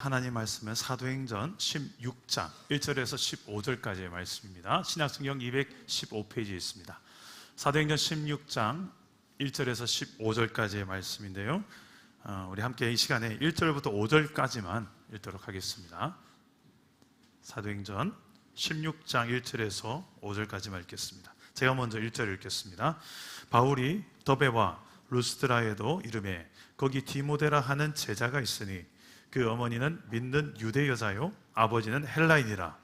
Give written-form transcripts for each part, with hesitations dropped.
하나님 말씀은 사도행전 16장 1절에서 15절까지의 말씀입니다. 신약성경 215페이지에 있습니다. 사도행전 16장 1절에서 15절까지의 말씀인데요, 우리 함께 이 시간에 1절부터 5절까지만 읽도록 하겠습니다. 사도행전 16장 1절에서 5절까지만 읽겠습니다. 제가 먼저 1절 읽겠습니다. 바울이 더베와 루스드라에도 이르매 거기 디모데라 하는 제자가 있으니 그 어머니는 믿는 유대 여자요 아버지는 헬라인이라.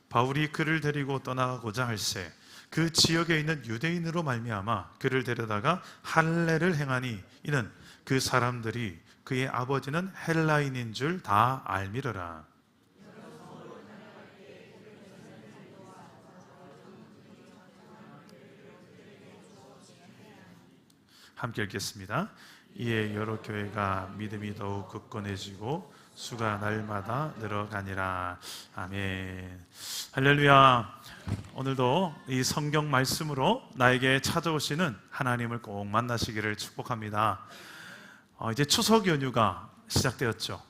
바울이 그를 데리고 떠나고자 할새 그 지역에 있는 유대인으로 말미암아 그를 데려다가 할례를 행하니 이는 그 사람들이 그의 아버지는 헬라인인 줄 다 알미러라. 함께 읽겠습니다. 이에 여러 교회가 믿음이 더욱 굳건해지고 수가 날마다 늘어가니라. 아멘. 할렐루야. 오늘도 이 성경 말씀으로 나에게 찾아오시는 하나님을 꼭 만나시기를 축복합니다. 이제 추석 연휴가 시작되었죠.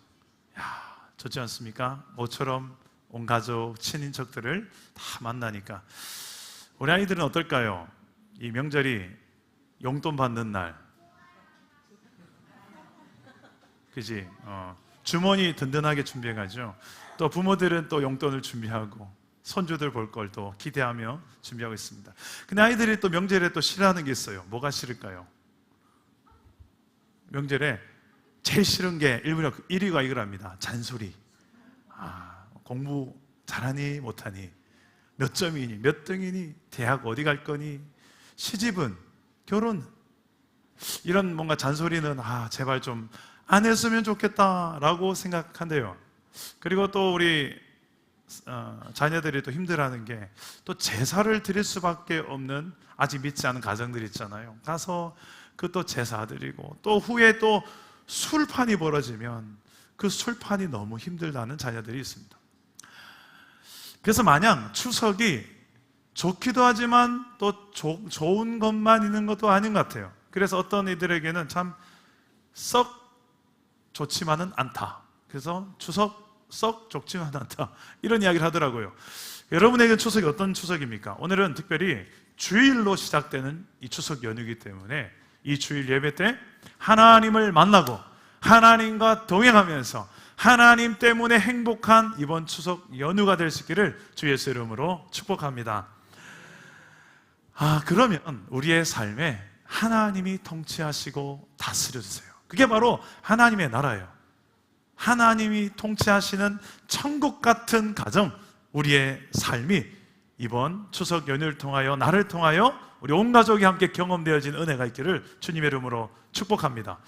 좋지 않습니까? 모처럼 온 가족, 친인척들을 다 만나니까. 우리 아이들은 어떨까요? 이 명절이 용돈 받는 날, 그지? 주머니 든든하게 준비해가죠. 또 부모들은 또 용돈을 준비하고 손주들 볼 걸 또 기대하며 준비하고 있습니다. 근데 아이들이 또 명절에 또 싫어하는 게 있어요. 뭐가 싫을까요? 명절에 제일 싫은 게 1위가 이거랍니다. 잔소리. 공부 잘하니 못하니, 몇 점이니, 몇 등이니, 대학 어디 갈 거니, 시집은, 결혼, 이런 뭔가 잔소리는 제발 좀 안 했으면 좋겠다라고 생각한대요. 그리고 또 우리 자녀들이 또 힘들어하는 게 또 제사를 드릴 수밖에 없는 아직 믿지 않은 가정들이 있잖아요. 가서 그 또 제사 드리고 또 후에 또 술판이 벌어지면 그 술판이 너무 힘들다는 자녀들이 있습니다. 그래서 마냥 추석이 좋기도 하지만 또 좋은 것만 있는 것도 아닌 것 같아요. 그래서 어떤 이들에게는 참 썩 좋지만은 않다. 그래서 추석 썩 좋지만 않다, 이런 이야기를 하더라고요. 여러분에게는 추석이 어떤 추석입니까? 오늘은 특별히 주일로 시작되는 이 추석 연휴이기 때문에 이 주일 예배 때 하나님을 만나고 하나님과 동행하면서 하나님 때문에 행복한 이번 추석 연휴가 될 수 있기를 주 예수 이름으로 축복합니다. 그러면 우리의 삶에 하나님이 통치하시고 다스려주세요. 그게 바로 하나님의 나라예요. 하나님이 통치하시는 천국 같은 가정, 우리의 삶이 이번 추석 연휴를 통하여, 나를 통하여 우리 온 가족이 함께 경험되어진 은혜가 있기를 주님의 이름으로 축복합니다.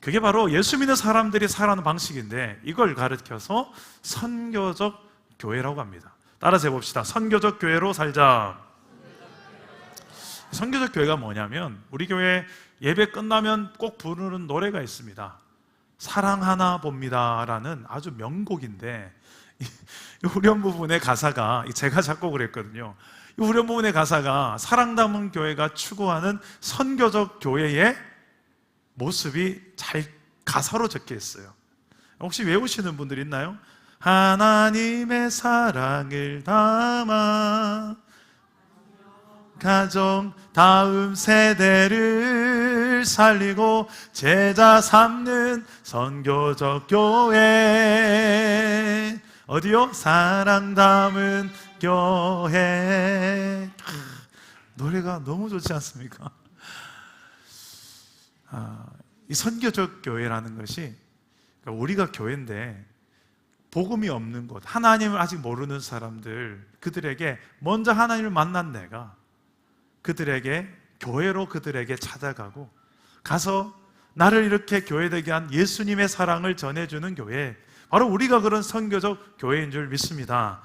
그게 바로 예수 믿는 사람들이 살아가는 방식인데, 이걸 가르쳐서 선교적 교회라고 합니다. 따라서 해봅시다. 선교적 교회로 살자. 선교적 교회가 뭐냐면, 우리 교회 예배 끝나면 꼭 부르는 노래가 있습니다. 사랑하나 봅니다 라는 아주 명곡인데, 이 후렴 부분의 가사가, 제가 작곡을 했거든요. 이 후렴 부분의 가사가 사랑 담은 교회가 추구하는 선교적 교회의 모습이 잘 가사로 적혀 있어요. 혹시 외우시는 분들 있나요? 하나님의 사랑을 담아 가정 다음 세대를 살리고 제자 삼는 선교적 교회. 어디요? 사랑 담은 교회. 노래가 너무 좋지 않습니까? 이 선교적 교회라는 것이, 우리가 교회인데 복음이 없는 곳, 하나님을 아직 모르는 사람들, 그들에게 먼저 하나님을 만난 내가 그들에게, 교회로 그들에게 찾아가고 가서 나를 이렇게 교회되게 한 예수님의 사랑을 전해주는 교회, 바로 우리가 그런 선교적 교회인 줄 믿습니다.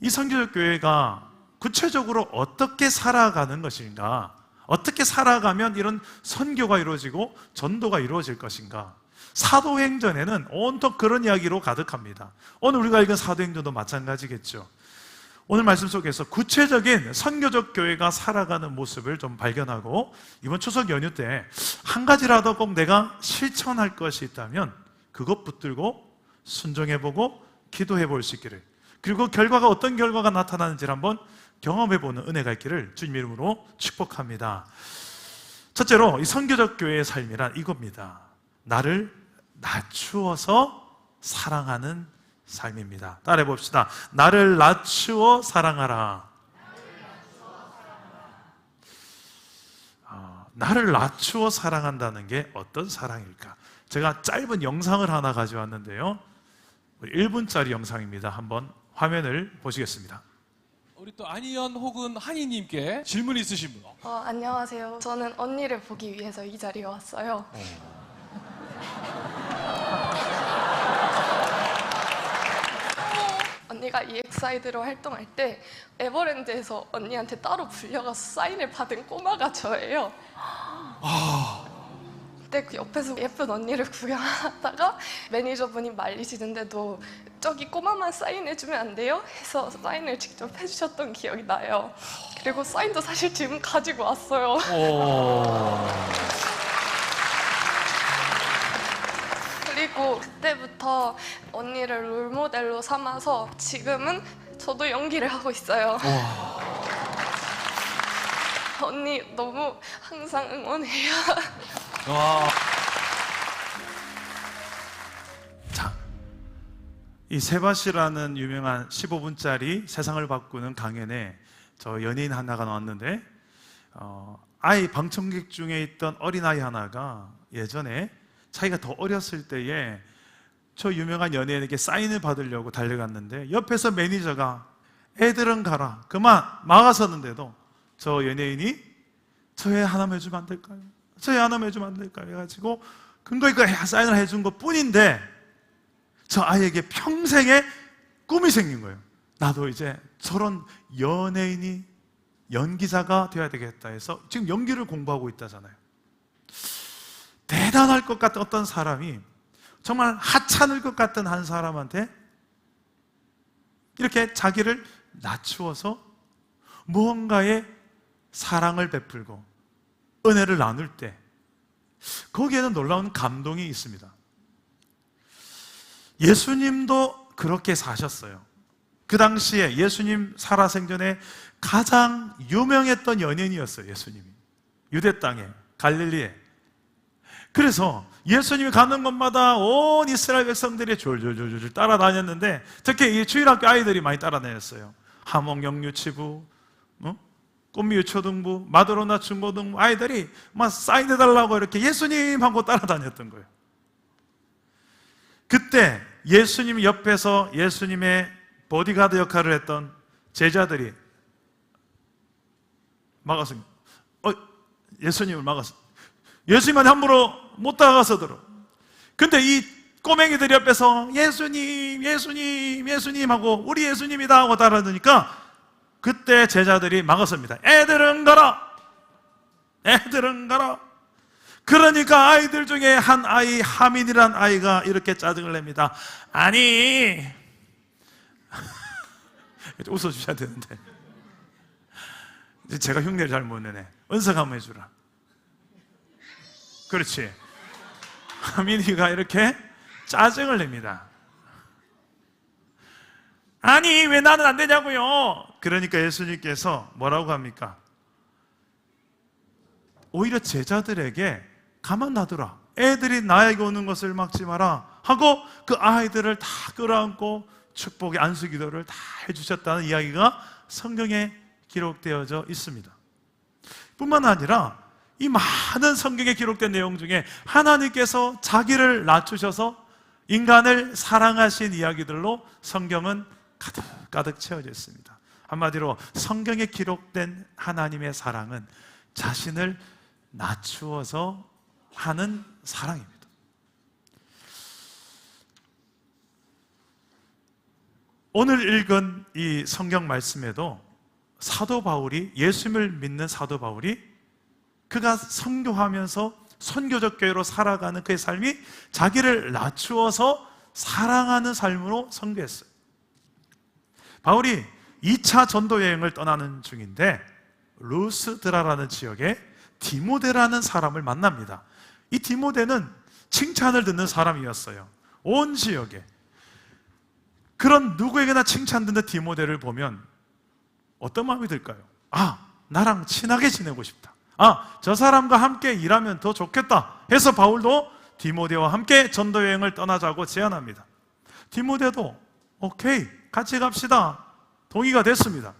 이 선교적 교회가 구체적으로 어떻게 살아가는 것인가, 어떻게 살아가면 이런 선교가 이루어지고 전도가 이루어질 것인가. 사도행전에는 온통 그런 이야기로 가득합니다. 오늘 우리가 읽은 사도행전도 마찬가지겠죠. 오늘 말씀 속에서 구체적인 선교적 교회가 살아가는 모습을 좀 발견하고, 이번 추석 연휴 때 한 가지라도 꼭 내가 실천할 것이 있다면 그것 붙들고 순종해보고 기도해볼 수 있기를, 그리고 결과가 어떤 결과가 나타나는지를 한번 경험해보는 은혜가 있기를 주님 이름으로 축복합니다. 첫째로 이 선교적 교회의 삶이란 이겁니다. 나를 낮추어서 사랑하는 삶입니다. 따라해 봅시다. 나를 낮추어 사랑하라. 나를 낮추어 사랑한다는 게 어떤 사랑일까? 제가 짧은 영상을 하나 가져왔는데요, 1분짜리 영상입니다. 한번 화면을 보시겠습니다. 우리 또 안희연 혹은 한희님께 질문 있으신 분? 안녕하세요. 저는 언니를 보기 위해서 이 자리에 왔어요. 언니가 EXID로 활동할 때 에버랜드에서 언니한테 따로 불려가서 사인을 받은 꼬마가 저예요. 그때 그 옆에서 예쁜 언니를 구경하다가 매니저분이 말리시는데도 저기 꼬마만 사인해주면 안 돼요? 해서 사인을 직접 해주셨던 기억이 나요. 그리고 사인도 사실 지금 가지고 왔어요. 그리고 그때부터 언니를 롤모델로 삼아서 지금은 저도 연기를 하고 있어요. 언니 너무 항상 응원해요. 자, 이 세바시라는 유명한 15분짜리 세상을 바꾸는 강연에 저 연예인 하나가 나왔는데, 아이 방청객 중에 있던 어린아이 하나가 예전에 자기가 더 어렸을 때에 저 유명한 연예인에게 사인을 받으려고 달려갔는데, 옆에서 매니저가 애들은 가라 그만 막아섰는데도 저 연예인이 저 애 하나만 해주면 안 될까요? 저 애 하나만 해주면 안 될까요? 해가지고 근거에 사인을 해준 것 뿐인데 저 아이에게 평생의 꿈이 생긴 거예요. 나도 이제 저런 연예인이 연기자가 되어야 되겠다 해서 지금 연기를 공부하고 있다잖아요. 대단할 것 같은 어떤 사람이 정말 하찮을 것 같은 한 사람한테 이렇게 자기를 낮추어서 무언가의 사랑을 베풀고 은혜를 나눌 때 거기에는 놀라운 감동이 있습니다. 예수님도 그렇게 사셨어요. 그 당시에 예수님 살아생전에 가장 유명했던 연예인이었어요. 예수님이 유대 땅에, 갈릴리에. 그래서 예수님이 가는 곳마다 온 이스라엘 백성들이 졸졸졸졸 따라다녔는데, 특히 이 주일학교 아이들이 많이 따라다녔어요. 함흥영유치부, 꽃미유초등부, 마도로나 중고등부 아이들이 막 사인해달라고 이렇게 예수님하고 따라다녔던 거예요. 그때 예수님 옆에서 예수님의 보디가드 역할을 했던 제자들이 막았습니다. 예수님을 막았습니다. 예수님한테 함부로 못 다가가서 들어. 근데 이 꼬맹이들 옆에서 예수님, 예수님, 예수님 하고 우리 예수님이다 하고 따라다니까 그때 제자들이 막았습니다. 애들은 가라! 애들은 가라! 그러니까 아이들 중에 한 아이, 하민이란 아이가 이렇게 짜증을 냅니다. 아니, 웃어주셔야 되는데. 제가 흉내를 잘 못 내네. 은석 한번 해주라. 그렇지. 하민이가 이렇게 짜증을 냅니다. 아니, 왜 나는 안 되냐고요? 그러니까 예수님께서 뭐라고 합니까? 오히려 제자들에게 가만 놔두라. 애들이 나에게 오는 것을 막지 마라 하고 그 아이들을 다 끌어안고 축복의 안수 기도를 다 해주셨다는 이야기가 성경에 기록되어져 있습니다. 뿐만 아니라 이 많은 성경에 기록된 내용 중에 하나님께서 자기를 낮추셔서 인간을 사랑하신 이야기들로 성경은 가득 채워져 있습니다. 한마디로 성경에 기록된 하나님의 사랑은 자신을 낮추어서 하는 사랑입니다. 오늘 읽은 이 성경 말씀에도 사도 바울이, 예수님을 믿는 사도 바울이 그가 선교하면서 선교적 교회로 살아가는 그의 삶이 자기를 낮추어서 사랑하는 삶으로 선교했어요. 바울이 2차 전도 여행을 떠나는 중인데 루스드라라는 지역에 디모데라는 사람을 만납니다. 이 디모데는 칭찬을 듣는 사람이었어요. 온 지역에. 그런 누구에게나 칭찬 듣는 디모데를 보면 어떤 마음이 들까요? 아, 나랑 친하게 지내고 싶다. 아, 저 사람과 함께 일하면 더 좋겠다 해서 바울도 디모데와 함께 전도 여행을 떠나자고 제안합니다. 디모데도 오케이, 같이 갑시다. 동의가 됐습니다.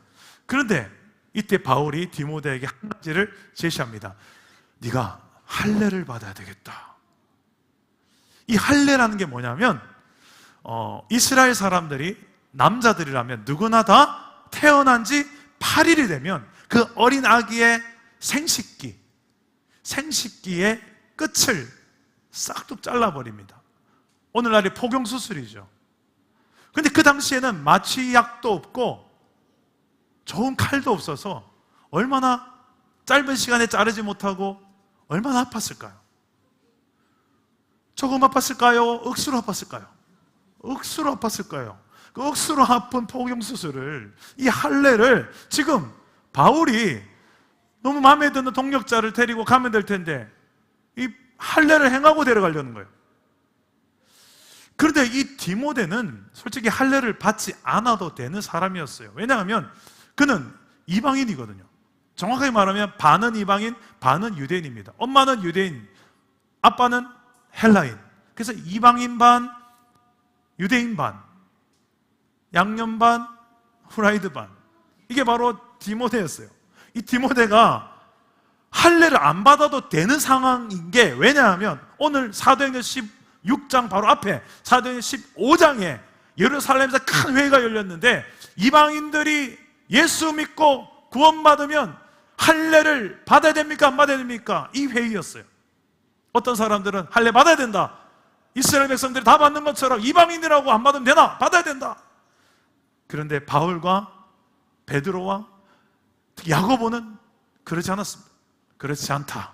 그런데 이때 바울이 디모데에게 한 가지를 제시합니다. 네가 할례를 받아야 되겠다. 이 할례라는 게 뭐냐면 이스라엘 사람들이 남자들이라면 누구나 다 태어난 지 8일이 되면 그 어린 아기의 생식기의 끝을 싹둑 잘라버립니다. 오늘날이 포경수술이죠. 근데 그 당시에는 마취약도 없고 좋은 칼도 없어서 얼마나 짧은 시간에 자르지 못하고 얼마나 아팠을까요? 조금 아팠을까요? 억수로 아팠을까요? 억수로 아팠을까요? 그 억수로 아픈 포경수술을, 이 할례를 지금 바울이 너무 마음에 드는 동역자를 데리고 가면 될 텐데 이 할례를 행하고 데려가려는 거예요. 그런데 이 디모데는 솔직히 할례를 받지 않아도 되는 사람이었어요. 왜냐하면 그는 이방인이거든요. 정확하게 말하면 반은 이방인, 반은 유대인입니다. 엄마는 유대인, 아빠는 헬라인. 그래서 이방인 반, 유대인 반, 양념 반, 후라이드 반. 이게 바로 디모데였어요. 이 디모데가 할례를 안 받아도 되는 상황인 게, 왜냐하면 오늘 사도행전 16장 바로 앞에 사도행전 15장에 예루살렘에서 큰 회의가 열렸는데 이방인들이 예수 믿고 구원받으면 할례를 받아야 됩니까? 안 받아야 됩니까? 이 회의였어요. 어떤 사람들은 할례 받아야 된다. 이스라엘 백성들이 다 받는 것처럼 이방인이라고 안 받으면 되나? 받아야 된다. 그런데 바울과 베드로와 특히 야고보는 그러지 않았습니다. 그렇지 않다.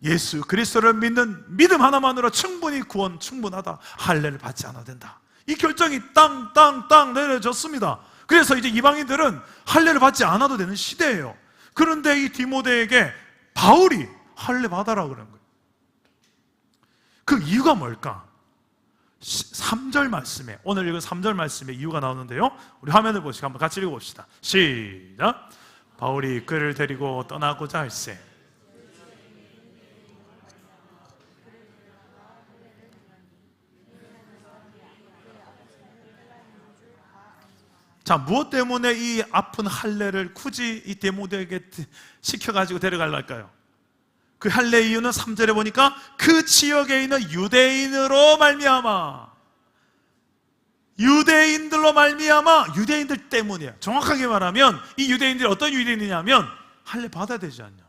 예수 그리스도를 믿는 믿음 하나만으로 충분히 구원 충분하다. 할례를 받지 않아도 된다. 이 결정이 땅 내려졌습니다. 그래서 이제 이방인들은 할례를 받지 않아도 되는 시대예요. 그런데 이 디모데에게 바울이 할례 받아라 그런 거예요. 그 이유가 뭘까? 3절 말씀에, 오늘 읽은 3절 말씀에 이유가 나오는데요. 우리 화면을 보시고 한번 같이 읽어봅시다. 시작. 바울이 그를 데리고 떠나고자 할세. 자, 무엇 때문에 이 아픈 할례를 굳이 이 디모데에게 시켜가지고 데려가려 할까요? 그 할례 이유는 3절에 보니까 그 지역에 있는 유대인으로 말미암아, 유대인들로 말미암아, 유대인들 때문이에요. 정확하게 말하면 이 유대인들이 어떤 유대인이냐면 할례 받아야 되지 않냐.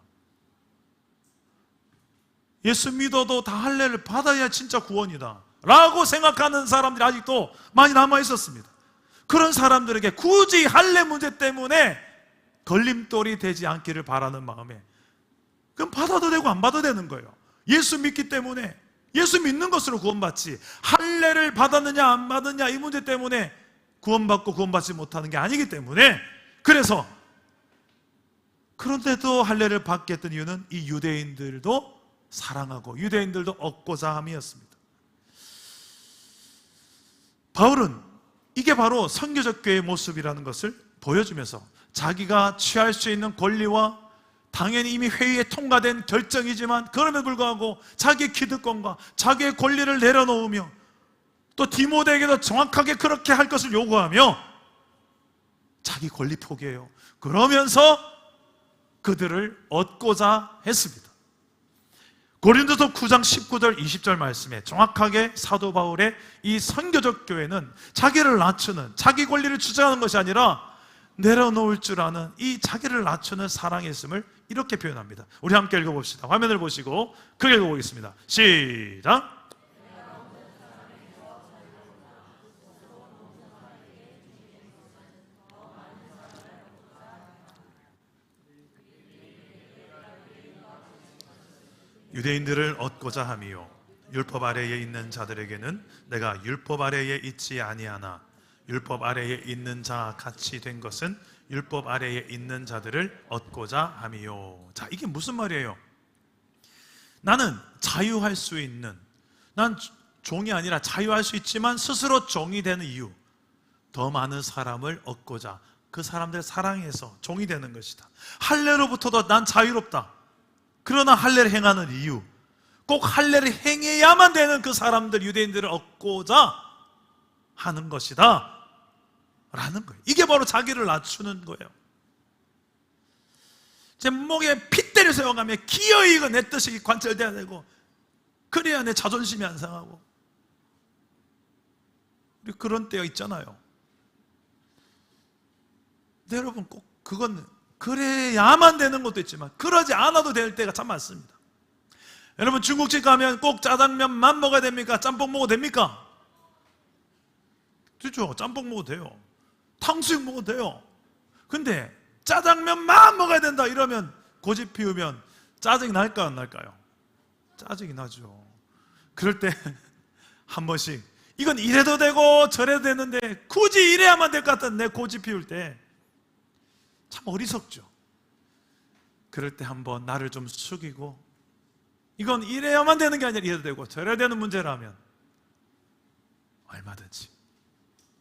예수 믿어도 다 할례를 받아야 진짜 구원이다 라고 생각하는 사람들이 아직도 많이 남아 있었습니다. 그런 사람들에게 굳이 할례 문제 때문에 걸림돌이 되지 않기를 바라는 마음에, 그럼 받아도 되고 안 받아도 되는 거예요. 예수 믿기 때문에, 예수 믿는 것으로 구원받지, 할례를 받았느냐 안 받았느냐 이 문제 때문에 구원받고 구원받지 못하는 게 아니기 때문에, 그래서 그런데도 할례를 받게 했던 이유는 이 유대인들도 사랑하고 유대인들도 얻고자 함이었습니다. 바울은 이게 바로 선교적 교회의 모습이라는 것을 보여주면서 자기가 취할 수 있는 권리와 당연히 이미 회의에 통과된 결정이지만 그럼에도 불구하고 자기의 기득권과 자기의 권리를 내려놓으며 또 디모데에게도 정확하게 그렇게 할 것을 요구하며 자기 권리 포기해요. 그러면서 그들을 얻고자 했습니다. 고린도서 9장 19절 20절 말씀에 정확하게 사도 바울의 이 선교적 교회는 자기를 낮추는, 자기 권리를 주장하는 것이 아니라 내려놓을 줄 아는 이 자기를 낮추는 사랑의 있음을 이렇게 표현합니다. 우리 함께 읽어봅시다. 화면을 보시고 크게 읽어보겠습니다. 시작. 유대인들을 얻고자 함이요 율법 아래에 있는 자들에게는 내가 율법 아래에 있지 아니하나 율법 아래에 있는 자 같이 된 것은 율법 아래에 있는 자들을 얻고자 함이요. 자, 이게 무슨 말이에요? 나는 자유할 수 있는, 난 종이 아니라 자유할 수 있지만 스스로 종이 되는 이유, 더 많은 사람을 얻고자 그 사람들 사랑해서 종이 되는 것이다. 할례로부터도 난 자유롭다. 그러나 할례를 행하는 이유, 꼭 할례를 행해야만 되는 그 사람들, 유대인들을 얻고자 하는 것이다 라는 거예요. 이게 바로 자기를 낮추는 거예요. 제 목에 핏대를 세워가며 기어이 이거 내 뜻이 관철돼야 되고, 그래야 내 자존심이 안 상하고. 그런 때가 있잖아요. 근데 여러분, 꼭 그건 그래야만 되는 것도 있지만 그러지 않아도 될 때가 참 많습니다. 여러분, 중국집 가면 꼭 짜장면만 먹어야 됩니까? 짬뽕 먹어도 됩니까? 그렇죠. 짬뽕 먹어도 돼요. 탕수육 먹어도 돼요. 근데 짜장면만 먹어야 된다 이러면, 고집 피우면 짜증이 날까요, 안 날까요? 짜증이 나죠. 그럴 때 한 번씩 이건 이래도 되고 저래도 되는데 굳이 이래야만 될 것 같은 내 고집 피울 때 참 어리석죠. 그럴 때 한번 나를 좀 숙이고, 이건 이래야만 되는 게 아니라 이래도 되고 저래야 되는 문제라면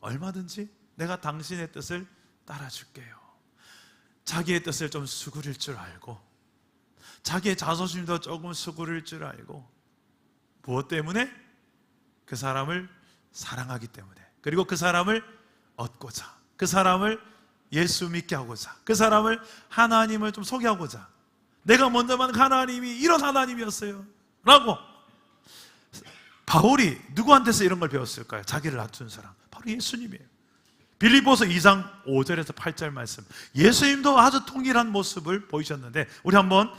얼마든지 내가 당신의 뜻을 따라줄게요. 자기의 뜻을 좀 수그릴 줄 알고, 자기의 자존심도 조금 수그릴 줄 알고, 무엇 때문에? 그 사람을 사랑하기 때문에, 그리고 그 사람을 얻고자, 그 사람을 예수 믿게 하고자, 그 사람을 하나님을 좀 소개하고자, 내가 먼저 만난 하나님이 이런 하나님이었어요 라고. 바울이 누구한테서 이런 걸 배웠을까요? 자기를 낮춘 사람, 바로 예수님이에요. 빌립보서 2장 5절에서 8절 말씀, 예수님도 아주 통일한 모습을 보이셨는데, 우리 한번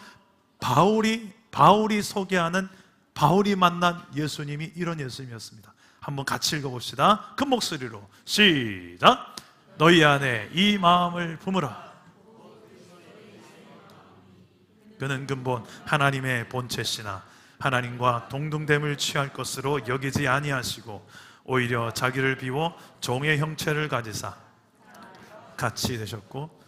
바울이 소개하는, 바울이 만난 예수님이 이런 예수님이었습니다. 한번 같이 읽어봅시다. 큰 목소리로 시작. 너희 안에 이 마음을 품으라. 그는 근본 하나님의 본체시나 하나님과 동등됨을 취할 것으로 여기지 아니하시고 오히려 자기를 비워 종의 형체를 가지사 같이 되셨고,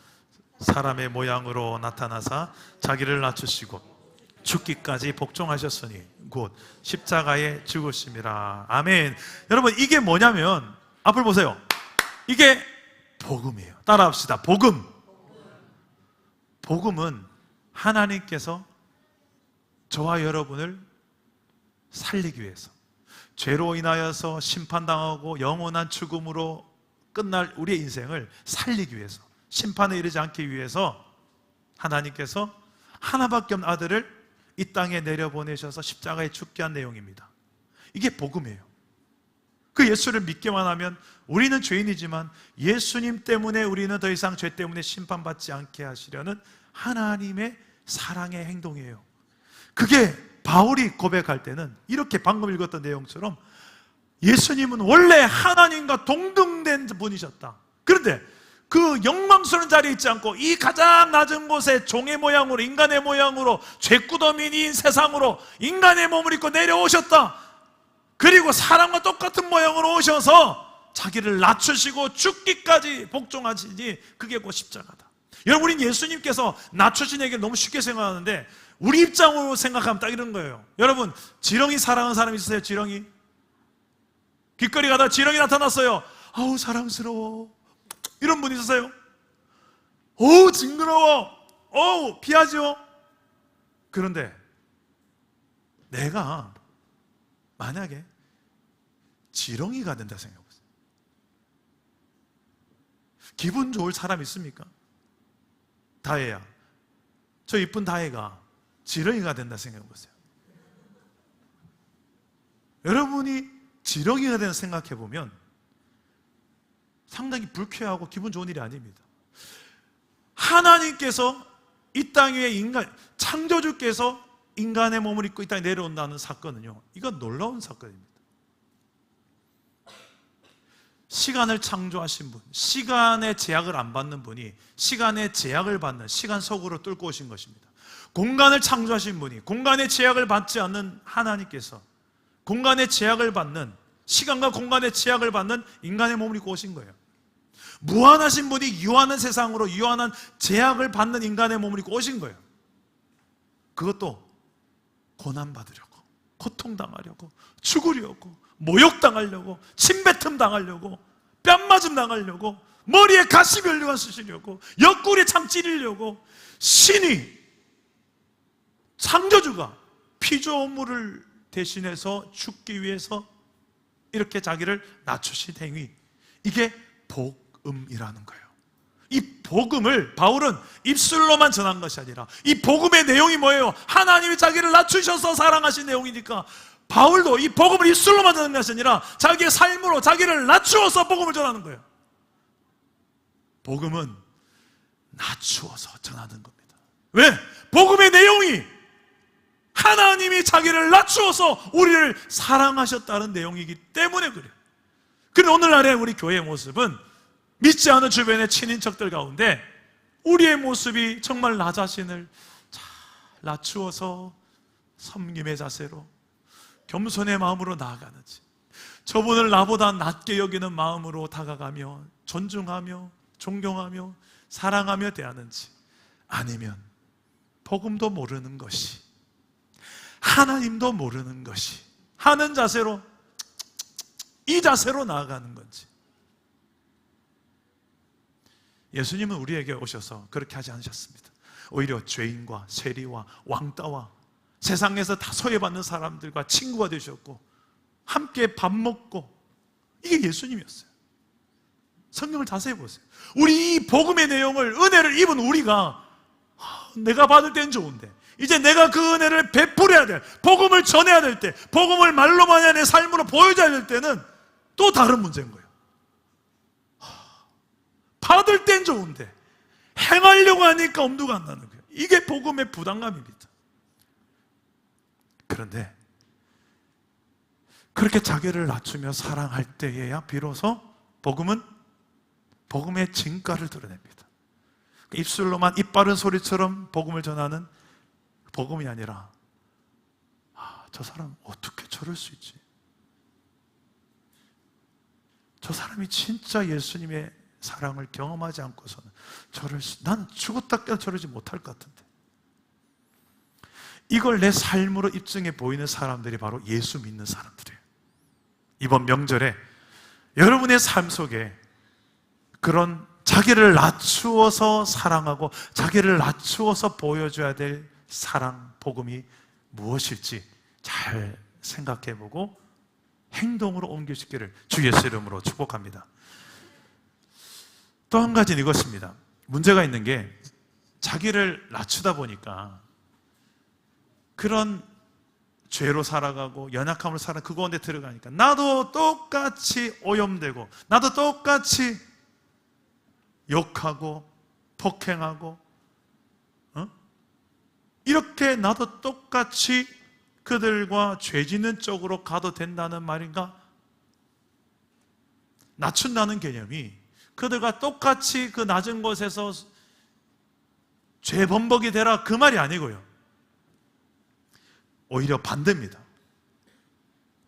사람의 모양으로 나타나사 자기를 낮추시고 죽기까지 복종하셨으니 곧 십자가에 죽으심이라. 아멘. 여러분, 이게 뭐냐면, 앞을 보세요. 이게 복음이에요. 따라합시다. 복음은 하나님께서 저와 여러분을 살리기 위해서, 죄로 인하여서 심판당하고 영원한 죽음으로 끝날 우리의 인생을 살리기 위해서, 심판에 이르지 않기 위해서 하나님께서 하나밖에 없는 아들을 이 땅에 내려보내셔서 십자가에 죽게 한 내용입니다. 이게 복음이에요. 그 예수를 믿기만 하면 우리는 죄인이지만 예수님 때문에 우리는 더 이상 죄 때문에 심판받지 않게 하시려는 하나님의 사랑의 행동이에요. 그게 바울이 고백할 때는 이렇게 방금 읽었던 내용처럼 예수님은 원래 하나님과 동등된 분이셨다. 그런데 그 영광스러운 자리에 있지 않고 이 가장 낮은 곳에 종의 모양으로, 인간의 모양으로, 죄꾸러미인 세상으로 인간의 몸을 입고 내려오셨다. 그리고 사람과 똑같은 모양으로 오셔서 자기를 낮추시고 죽기까지 복종하시니 그게 곧 십자가다. 여러분, 우린 예수님께서 낮추신 얘기를 너무 쉽게 생각하는데 우리 입장으로 생각하면 딱 이런 거예요. 여러분, 지렁이 사랑하는 사람 있으세요? 지렁이? 길거리 가다 지렁이 나타났어요. 아우 사랑스러워, 이런 분 있으세요? 어우 징그러워, 어우 피하죠. 그런데 내가 만약에 지렁이가 된다 생각해보세요. 기분 좋을 사람 있습니까? 다혜야, 저 이쁜 다혜가 지렁이가 된다 생각해보세요. 여러분이 지렁이가 된다 생각해보면 상당히 불쾌하고 기분 좋은 일이 아닙니다. 하나님께서 이 땅 위에 창조주께서 인간의 몸을 입고 이 땅에 내려온다는 사건은요, 이건 놀라운 사건입니다. 시간을 창조하신 분, 시간의 제약을 안 받는 분이 시간의 제약을 받는, 시간 속으로 뚫고 오신 것입니다. 공간을 창조하신 분이 공간의 제약을 받지 않는 하나님께서 공간의 제약을 받는 시간과 공간의 제약을 받는 인간의 몸을 입고 오신 거예요. 무한하신 분이 유한한 세상으로 유한한 제약을 받는 인간의 몸을 입고 오신 거예요. 그것도 고난받으려고, 고통당하려고, 죽으려고, 모욕당하려고, 침뱉음 당하려고, 뺨맞음 당하려고, 머리에 가시면류관 쓰시려고, 옆구리에 참 찌르려고, 신이, 창조주가 피조물을 대신해서 죽기 위해서 이렇게 자기를 낮추신 행위, 이게 복음이라는 거예요. 이 복음을 바울은 입술로만 전한 것이 아니라 이 복음의 내용이 뭐예요? 하나님이 자기를 낮추셔서 사랑하신 내용이니까 바울도 이 복음을 입술로만 전하는 것이 아니라 자기의 삶으로 자기를 낮추어서 복음을 전하는 거예요. 복음은 낮추어서 전하는 겁니다. 왜? 복음의 내용이 하나님이 자기를 낮추어서 우리를 사랑하셨다는 내용이기 때문에 그래요. 그런데 오늘날의 우리 교회의 모습은 믿지 않은 주변의 친인척들 가운데 우리의 모습이 정말 나 자신을 잘 낮추어서 섬김의 자세로 겸손의 마음으로 나아가는지, 저분을 나보다 낮게 여기는 마음으로 다가가며 존중하며 존경하며 사랑하며 대하는지, 아니면 복음도 모르는 것이, 하나님도 모르는 것이 하는 자세로, 이 자세로 나아가는 건지. 예수님은 우리에게 오셔서 그렇게 하지 않으셨습니다. 오히려 죄인과 세리와 왕따와 세상에서 다 소외받는 사람들과 친구가 되셨고 함께 밥 먹고, 이게 예수님이었어요. 성경을 자세히 보세요. 우리 이 복음의 내용을, 은혜를 입은 우리가 내가 받을 땐 좋은데 이제 내가 그 은혜를 베풀어야 될, 복음을 전해야 될 때, 복음을 말로만 아니라 내 삶으로 보여줘야 될 때는 또 다른 문제인 거예요. 받을 땐 좋은데 행하려고 하니까 엄두가 안 나는 거예요. 이게 복음의 부담감입니다. 그런데 그렇게 자기를 낮추며 사랑할 때에야 비로소 복음은 복음의 진가를 드러냅니다. 입술로만 입 바른 소리처럼 복음을 전하는 복음이 아니라, 저 사람 어떻게 저럴 수 있지? 저 사람이 진짜 예수님의 사랑을 경험하지 않고서는 난 죽었다 깨도 저러지 못할 것 같은데. 이걸 내 삶으로 입증해 보이는 사람들이 바로 예수 믿는 사람들이에요. 이번 명절에 여러분의 삶 속에 그런 자기를 낮추어서 사랑하고 자기를 낮추어서 보여줘야 될 사랑, 복음이 무엇일지 잘 생각해보고 행동으로 옮기시기를 주 예수 이름으로 축복합니다. 또 한 가지는 이것입니다. 문제가 있는 게, 자기를 낮추다 보니까 그런 죄로 살아가고 연약함으로 살아 그 가운데 들어가니까 나도 똑같이 오염되고, 나도 똑같이 욕하고 폭행하고, 이렇게 나도 똑같이 그들과 죄 짓는 쪽으로 가도 된다는 말인가? 낮춘다는 개념이 그들과 똑같이 그 낮은 곳에서 죄 범벅이 되라, 그 말이 아니고요. 오히려 반대입니다.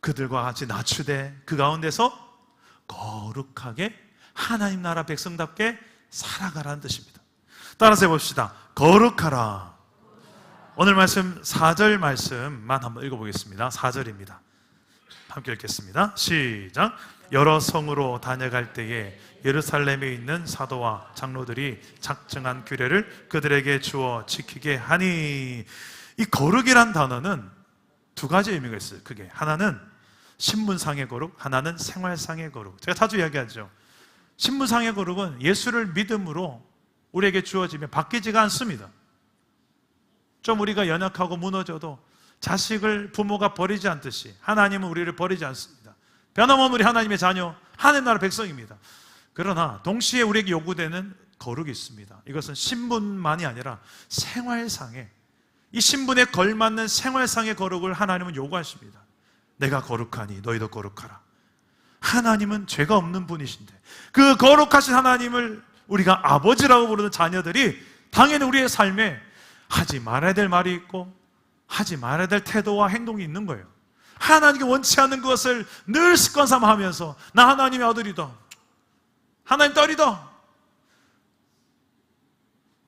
그들과 같이 낮추되 그 가운데서 거룩하게 하나님 나라 백성답게 살아가라는 뜻입니다. 따라서 해봅시다. 거룩하라. 오늘 말씀 4절 말씀만 한번 읽어보겠습니다. 4절입니다. 함께 읽겠습니다. 시작. 여러 성으로 다녀갈 때에 예루살렘에 있는 사도와 장로들이 작정한 규례를 그들에게 주어 지키게 하니, 이 거룩이란 단어는 두 가지 의미가 있어요. 그게 하나는 신분상의 거룩, 하나는 생활상의 거룩. 제가 자주 이야기하죠. 신분상의 거룩은 예수를 믿음으로 우리에게 주어지면 바뀌지가 않습니다. 좀 우리가 연약하고 무너져도 자식을 부모가 버리지 않듯이 하나님은 우리를 버리지 않습니다. 변함없는 우리 하나님의 자녀, 하나님 나라 백성입니다. 그러나 동시에 우리에게 요구되는 거룩이 있습니다. 이것은 신분만이 아니라 생활상의, 이 신분에 걸맞는 생활상의 거룩을 하나님은 요구하십니다. 내가 거룩하니 너희도 거룩하라. 하나님은 죄가 없는 분이신데 그 거룩하신 하나님을 우리가 아버지라고 부르는 자녀들이 당연히 우리의 삶에 하지 말아야 될 말이 있고 하지 말아야 될 태도와 행동이 있는 거예요. 하나님께 원치 않는 것을 늘 습관 삼아 하면서 나 하나님의 아들이다, 하나님 딸이다.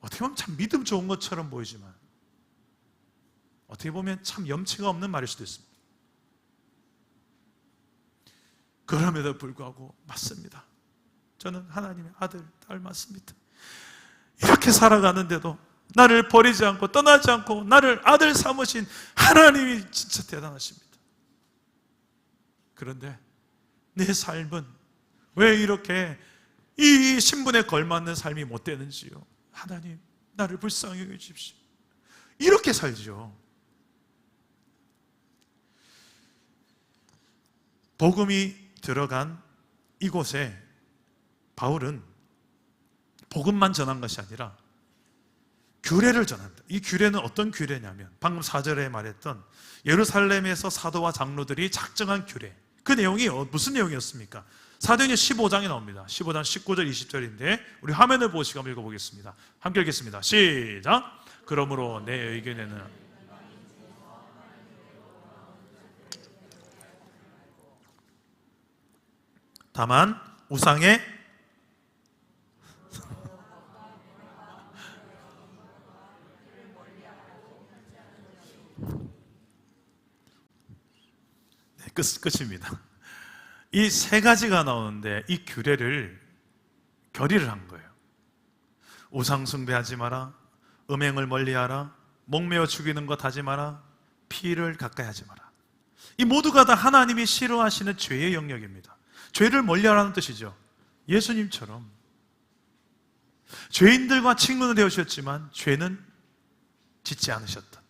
어떻게 보면 참 믿음 좋은 것처럼 보이지만 어떻게 보면 참 염치가 없는 말일 수도 있습니다. 그럼에도 불구하고 맞습니다. 저는 하나님의 아들, 딸 맞습니다. 이렇게 살아가는데도 나를 버리지 않고 떠나지 않고 나를 아들 삼으신 하나님이 진짜 대단하십니다. 그런데 내 삶은 왜 이렇게 이 신분에 걸맞는 삶이 못 되는지요? 하나님, 나를 불쌍히 여겨 주십시오. 이렇게 살죠. 복음이 들어간 이곳에 바울은 복음만 전한 것이 아니라 규례를 전합니다. 이 규례는 어떤 규례냐면 방금 4절에 말했던 예루살렘에서 사도와 장로들이 작정한 규례, 그 내용이 무슨 내용이었습니까? 사도행전 15장에 나옵니다. 15장 19절 20절인데 우리 화면을 보시고 한번 읽어보겠습니다. 함께 읽겠습니다. 시작. 그러므로 내 의견에는 다만 우상의 끝입니다. 이 세 가지가 나오는데 이 규례를 결의를 한 거예요. 우상 숭배하지 마라, 음행을 멀리하라, 목매어 죽이는 것 하지 마라, 피를 가까이 하지 마라. 이 모두가 다 하나님이 싫어하시는 죄의 영역입니다. 죄를 멀리하라는 뜻이죠. 예수님처럼 죄인들과 친구는 되으셨지만 죄는 짓지 않으셨던,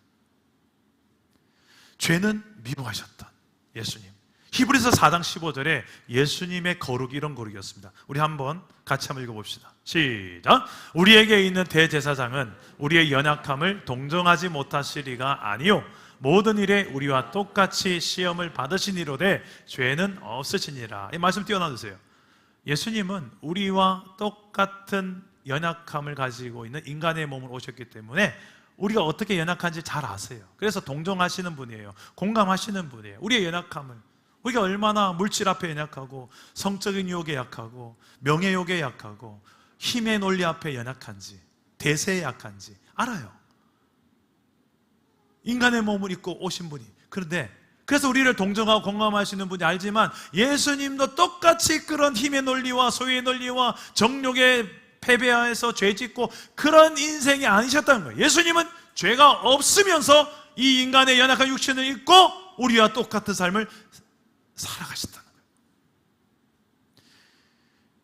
죄는 미워하셨던 예수님. 히브리서 4장 15절에 예수님의 거룩이 이런 거룩이었습니다. 우리 한번 같이 한번 읽어봅시다. 시작. 우리에게 있는 대제사장은 우리의 연약함을 동정하지 못하시리가 아니요 모든 일에 우리와 똑같이 시험을 받으시니로되 죄는 없으시니라. 이 말씀 띄워놔주세요. 예수님은 우리와 똑같은 연약함을 가지고 있는 인간의 몸을 오셨기 때문에 우리가 어떻게 연약한지 잘 아세요. 그래서 동정하시는 분이에요. 공감하시는 분이에요. 우리의 연약함을, 우리가 얼마나 물질 앞에 연약하고 성적인 유혹에 약하고 명예욕에 약하고 힘의 논리 앞에 연약한지 대세에 약한지 알아요. 인간의 몸을 입고 오신 분이. 그런데 그래서 우리를 동정하고 공감하시는 분이 알지만 예수님도 똑같이 그런 힘의 논리와 소유의 논리와 정욕의 패배하여서 죄 짓고 그런 인생이 아니셨다는 거예요. 예수님은 죄가 없으면서 이 인간의 연약한 육신을 입고 우리와 똑같은 삶을 살아가셨다는 거예요.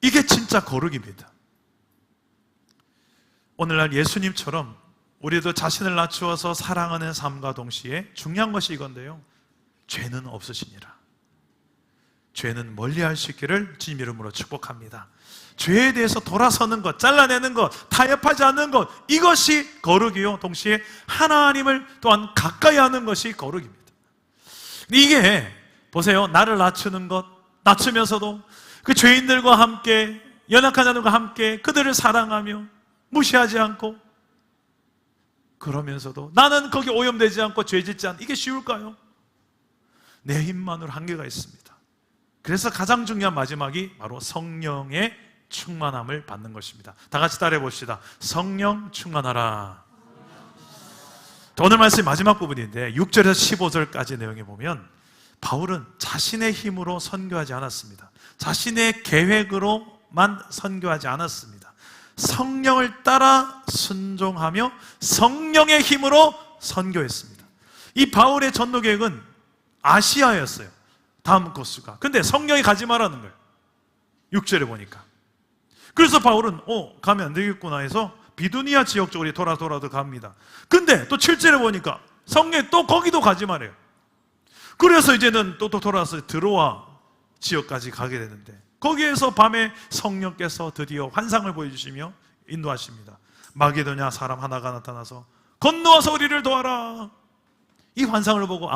이게 진짜 거룩입니다. 오늘날 예수님처럼 우리도 자신을 낮추어서 사랑하는 삶과 동시에 중요한 것이 이건데요, 죄는 없으시니라. 죄는 멀리할 수 있기를 주님 이름으로 축복합니다. 죄에 대해서 돌아서는 것, 잘라내는 것, 타협하지 않는 것, 이것이 거룩이요 동시에 하나님을 또한 가까이 하는 것이 거룩입니다. 이게 보세요, 나를 낮추는 것, 낮추면서도 그 죄인들과 함께, 연약한 자들과 함께 그들을 사랑하며 무시하지 않고, 그러면서도 나는 거기 오염되지 않고 죄짓지 않고, 이게 쉬울까요? 내 힘만으로 한계가 있습니다. 그래서 가장 중요한 마지막이 바로 성령의 충만함을 받는 것입니다. 다 같이 따라해 봅시다. 성령 충만하라. 오늘 말씀의 마지막 부분인데 6절에서 15절까지 내용에 보면 바울은 자신의 힘으로 선교하지 않았습니다. 자신의 계획으로만 선교하지 않았습니다. 성령을 따라 순종하며 성령의 힘으로 선교했습니다. 이 바울의 전도 계획은 아시아였어요. 다음 코스가. 근데 성령이 가지 말라는 거예요. 6절에 보니까. 그래서 바울은 가면 안 되겠구나 해서 비두니아 지역 쪽으로 돌아도 갑니다. 근데 또 7절에 보니까 성령이 또 거기도 가지 말아요. 그래서 이제는 또 돌아서 드로아 지역까지 가게 되는데, 거기에서 밤에 성령께서 드디어 환상을 보여주시며 인도하십니다. 마게도냐 사람 하나가 나타나서 건너와서 우리를 도와라. 이 환상을 보고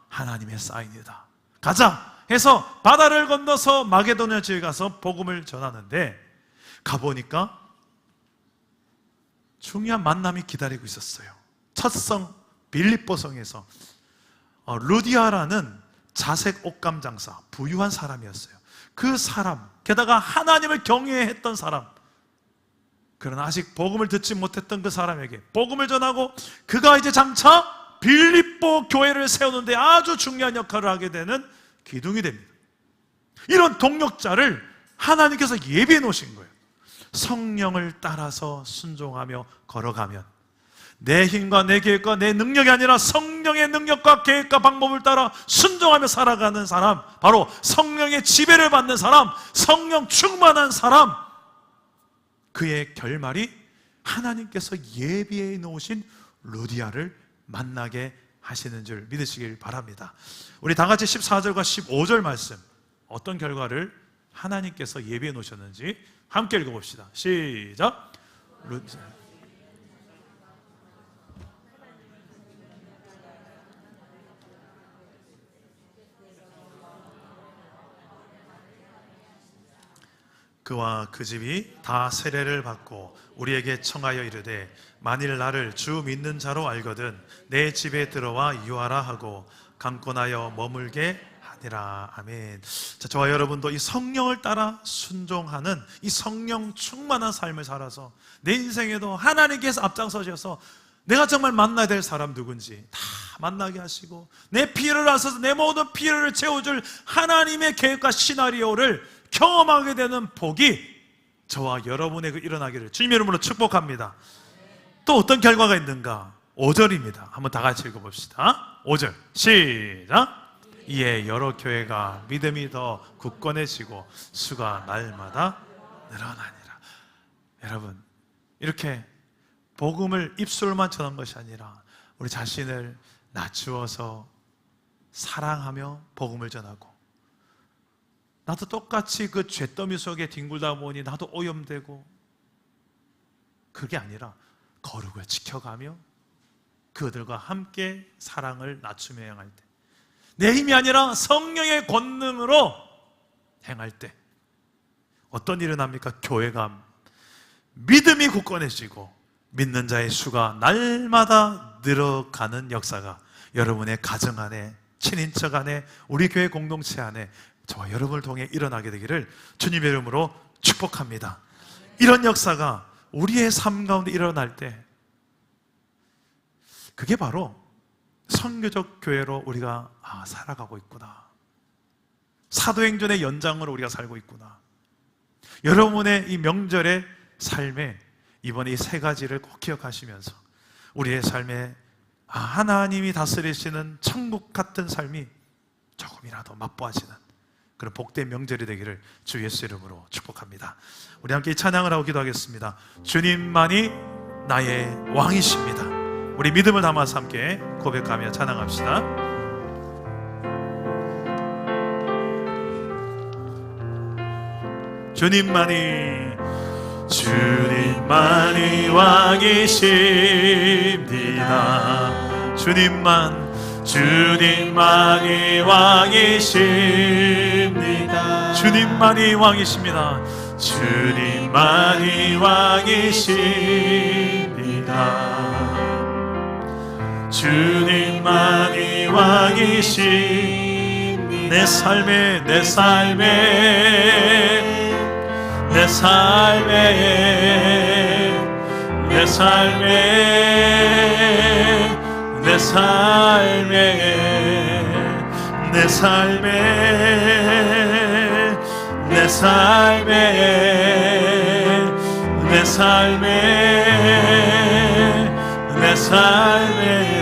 하나님의 사인이다, 가자 해서 바다를 건너서 마게도냐 지역에 가서 복음을 전하는데, 가보니까 중요한 만남이 기다리고 있었어요. 첫 성 빌립보 성에서 루디아라는 자색 옷감 장사, 부유한 사람이었어요. 그 사람, 게다가 하나님을 경외했던 사람, 그러나 아직 복음을 듣지 못했던 그 사람에게 복음을 전하고 그가 이제 장차 빌립보 교회를 세우는데 아주 중요한 역할을 하게 되는 기둥이 됩니다. 이런 동력자를 하나님께서 예비해 놓으신 거예요. 성령을 따라서 순종하며 걸어가면 내 힘과 내 계획과 내 능력이 아니라 성령의 능력과 계획과 방법을 따라 순종하며 살아가는 사람, 바로 성령의 지배를 받는 사람, 성령 충만한 사람, 그의 결말이 하나님께서 예비해 놓으신 루디아를 만나게 하시는 줄 믿으시길 바랍니다. 우리 다 같이 14절과 15절 말씀, 어떤 결과를 하나님께서 예비해 놓으셨는지 함께 읽어봅시다. 시작. 그와 그 집이 다 세례를 받고 우리에게 청하여 이르되 만일 나를 주 믿는 자로 알거든 내 집에 들어와 유하라 하고 강권하여 머물게 하니라. 아멘. 자, 저와 여러분도 이 성령을 따라 순종하는 이 성령 충만한 삶을 살아서 내 인생에도 하나님께서 앞장서셔서 내가 정말 만나야 될 사람 누군지 다 만나게 하시고 내 필요를 하셔서 내 모든 필요를 채워줄 하나님의 계획과 시나리오를 경험하게 되는 복이 저와 여러분에게 일어나기를 주님의 이름으로 축복합니다. 또 어떤 결과가 있는가? 5절입니다. 한번 다 같이 읽어봅시다. 5절 시작. 이에 여러 교회가 믿음이 더 굳건해지고 수가 날마다 늘어나니라. 여러분, 이렇게 복음을 입술만 전한 것이 아니라 우리 자신을 낮추어서 사랑하며 복음을 전하고, 나도 똑같이 그 죄더미 속에 뒹굴다 보니 나도 오염되고, 그게 아니라 거룩을 지켜가며 그들과 함께 사랑을 낮추며 행할 때, 내 힘이 아니라 성령의 권능으로 행할 때 어떤 일이 납니까? 교회가 믿음이 굳건해지고 믿는 자의 수가 날마다 늘어가는 역사가 여러분의 가정 안에, 친인척 안에, 우리 교회 공동체 안에 저와 여러분을 통해 일어나게 되기를 주님의 이름으로 축복합니다. 이런 역사가 우리의 삶 가운데 일어날 때, 그게 바로 선교적 교회로 우리가 살아가고 있구나, 사도행전의 연장으로 우리가 살고 있구나. 여러분의 이 명절의 삶에 이번에 이 세 가지를 꼭 기억하시면서 우리의 삶에 하나님이 다스리시는 천국 같은 삶이 조금이라도 맛보아지는 그런 복된 명절이 되기를 주 예수 이름으로 축복합니다. 우리 함께 찬양을 하고 기도하겠습니다. 주님만이 나의 왕이십니다. 우리 믿음을 담아서 함께 고백하며 찬양합시다. 주님만이 왕이십니다. 주님만이 왕이십니다. 주님만이 왕이십니다. 주님만이 왕이십니다. 주님만이 왕이십니다. 내 삶에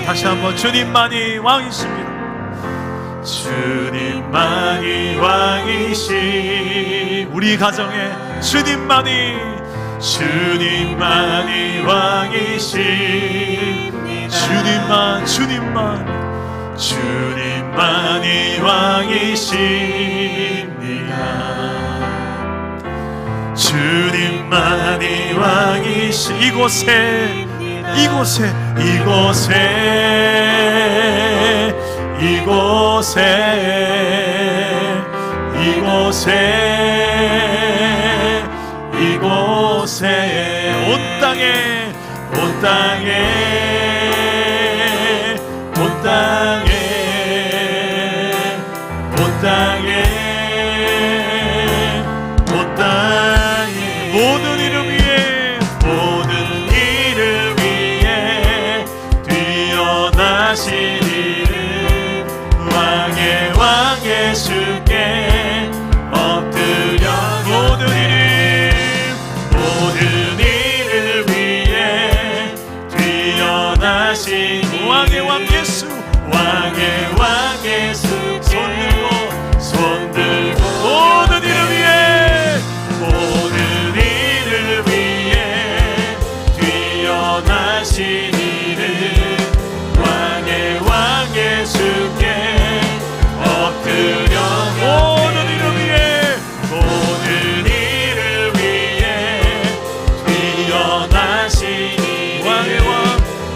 다시 한번 주님만이 왕이십니다. 주님만이 왕이시, 우리 가정에 주님만이 왕이십니다. 주님만이 왕이십니다. 주님만이 왕이시, 이곳에 온 땅에 왕의 왕의 수께 손 들고 모든 이름 위에 모든 이를 위해 뛰어나신 이는 왕의 왕의 수께 엎드려 모든 이름 위에 모든 이를 위해 뛰어나신 이는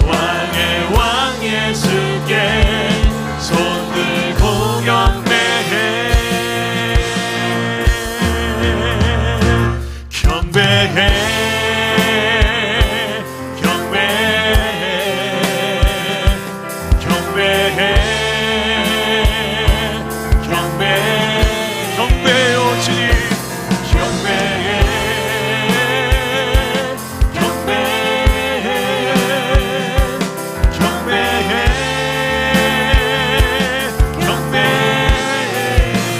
왕의 왕의 수께 손 들고 경배해 경배요 주님.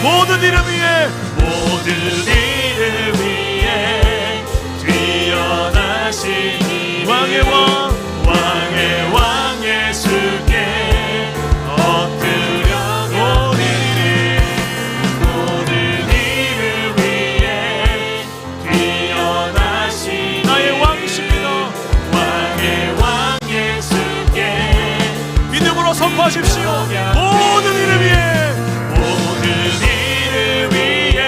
모든 이름 위에 모든 이를 위해 뛰어나신 이 왕의 왕 왕의 왕의 수께 엎드려 모든 이를 위해 뛰어나신 나의 왕이십니다. 왕의 왕의 수께 믿음으로 선포하십시오. 모든 이름 위에 모든 이를 위해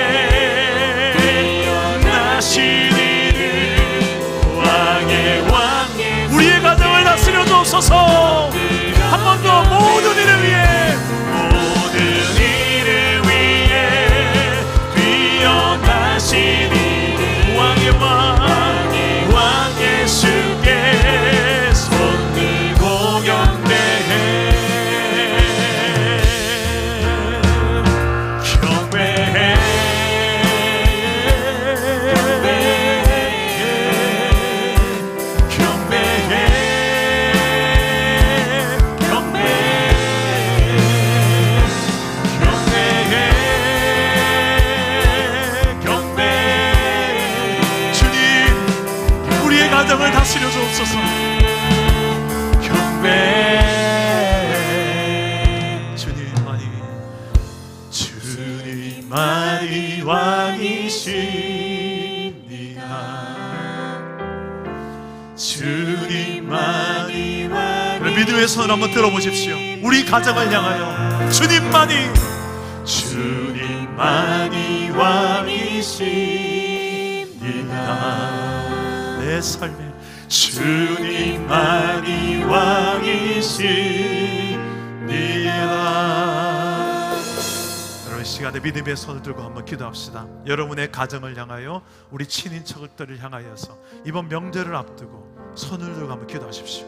나신 이는 왕의 왕의 우리의 가정을 다스려 주옵소서. 한 번 더 모든 이름 위에 모든 이를 위해 뛰어나신 이는 왕의 왕 왕의 수께 손 들고 경배해 주님 우리의 가정을 다스려 주옵소서. 주님만이 왕이십니다. 주님만이 왕. 그럼 믿음의 손을 한번 들어보십시오. 우리 가정을 향하여 주님만이 왕이십니다. 내 삶에 주님만이 왕이십니다. 여러분 이 시간에 믿음의 손을 들고 한번 기도합시다. 여러분의 가정을 향하여 우리 친인척들을 향하여서 이번 명절을 앞두고 손을 들고 한번 기도하십시오.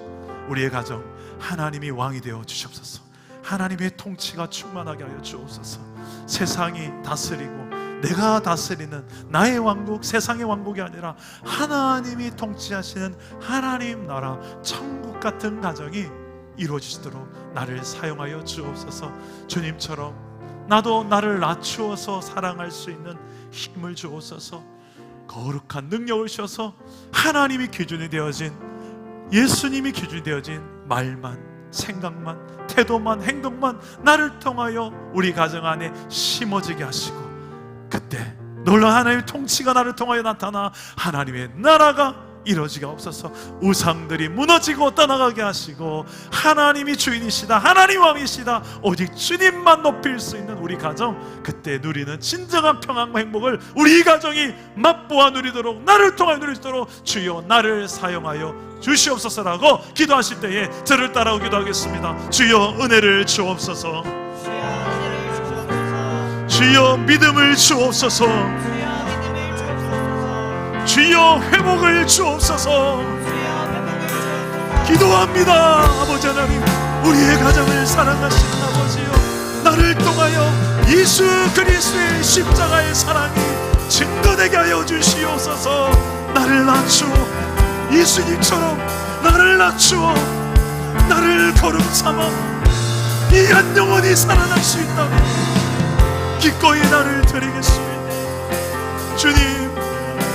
우리의 가정 하나님이 왕이 되어 주시옵소서. 하나님의 통치가 충만하게 하여 주옵소서. 세상이 다스리고 내가 다스리는 나의 왕국, 세상의 왕국이 아니라 하나님이 통치하시는 하나님 나라 천국 같은 가정이 이루어지도록 나를 사용하여 주옵소서. 주님처럼 나도 나를 낮추어서 사랑할 수 있는 힘을 주옵소서. 거룩한 능력을 주셔서 하나님이 기준이 되어진, 예수님이 기준이 되어진 말만, 생각만, 태도만, 행동만 나를 통하여 우리 가정 안에 심어지게 하시고, 그때 놀라운 하나님의 통치가 나를 통하여 나타나 하나님의 나라가 이루어지게 없어서 우상들이 무너지고 떠나가게 하시고, 하나님이 주인이시다, 하나님 왕이시다, 오직 주님만 높일 수 있는 우리 가정, 그때 누리는 진정한 평안과 행복을 우리 가정이 맛보아 누리도록, 나를 통하여 누리도록 주여 나를 사용하여 주시옵소서라고 기도하실 때에 저를 따라오 기도하겠습니다. 주여 은혜를 주옵소서. 주여 믿음을 주옵소서. 주여 회복을 주옵소서. 기도합니다. 아버지 하나님, 우리의 가정을 사랑하시는 아버지여, 나를 통하여 예수 그리스도의 십자가의 사랑이 증거되게 하여 주시옵소서. 나를 낮추어 예수님처럼 나를 낮추어 나를 거룩 삼아 이 한 영혼이 살아날 수 있다면 기꺼이 나를 드리겠습니다. 주님,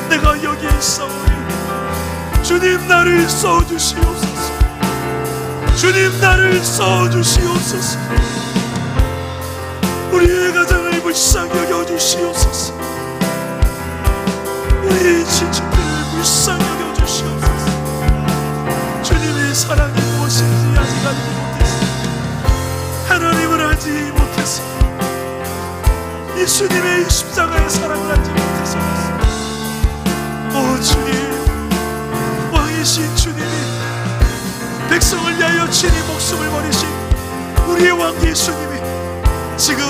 내가 여기에 있사오니 주님 나를 써주시옵소서. 주님 나를 써주시옵소서. 우리의 가정을 불쌍히 여겨주시옵소서. 우리 친척들을 불쌍히 여겨주시옵소서. 주님의 사랑이 무엇인지 아직 알지 못해서, 하나님을 알지 못해서, 예수님의 십자가의 사랑을 알지 못해서, 오 주님, 왕이신 주님이 백성을 위하여 친히 목숨을 버리신 우리의 왕 예수님이 지금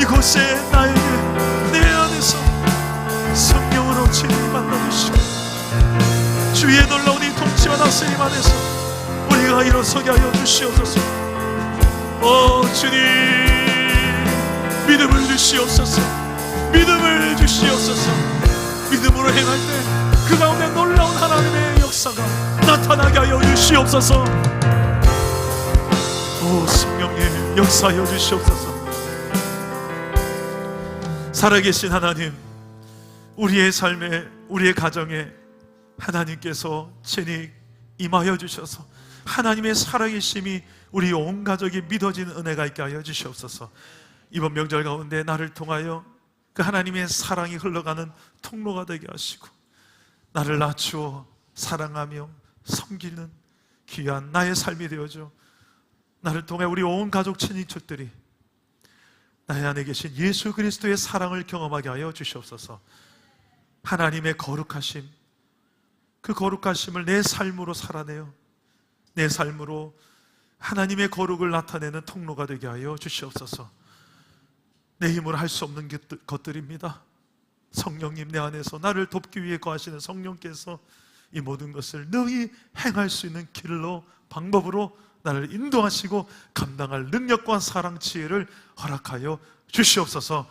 이곳에 나에게, 내 안에서 성령으로 친히 만나주시고 주의 놀라운 이 통치와 다스림 안에서 우리가 일어서게 하여 주시옵소서. 오 주님, 믿음을 주시옵소서. 믿음을 주시옵소서. 믿음으로 행할 때 그 가운데 놀라운 하나님의 역사가 나타나게 하여 주시옵소서. 오 성령님, 역사하여 주시옵소서. 살아계신 하나님, 우리의 삶에, 우리의 가정에 하나님께서 친히 임하여 주셔서 하나님의 살아계심이 우리 온 가족이 믿어지는 은혜가 있게 하여 주시옵소서. 이번 명절 가운데 나를 통하여 그 하나님의 사랑이 흘러가는 통로가 되게 하시고, 나를 낮추어 사랑하며 섬기는 귀한 나의 삶이 되어줘 나를 통해 우리 온 가족 친인척들이 나의 안에 계신 예수 그리스도의 사랑을 경험하게 하여 주시옵소서. 하나님의 거룩하심, 그 거룩하심을 내 삶으로 살아내어 내 삶으로 하나님의 거룩을 나타내는 통로가 되게 하여 주시옵소서. 내 힘으로 할 수 없는 것들입니다. 성령님, 내 안에서 나를 돕기 위해 거하시는 성령께서 이 모든 것을 능히 행할 수 있는 길로, 방법으로 나를 인도하시고 감당할 능력과 사랑, 지혜를 허락하여 주시옵소서.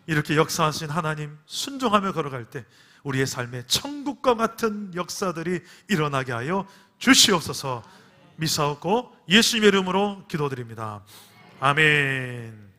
이렇게 역사하신 하나님 순종하며 걸어갈 때 우리의 삶에 천국과 같은 역사들이 일어나게 하여 주시옵소서. 미사옵고 예수님의 이름으로 기도드립니다. 아멘.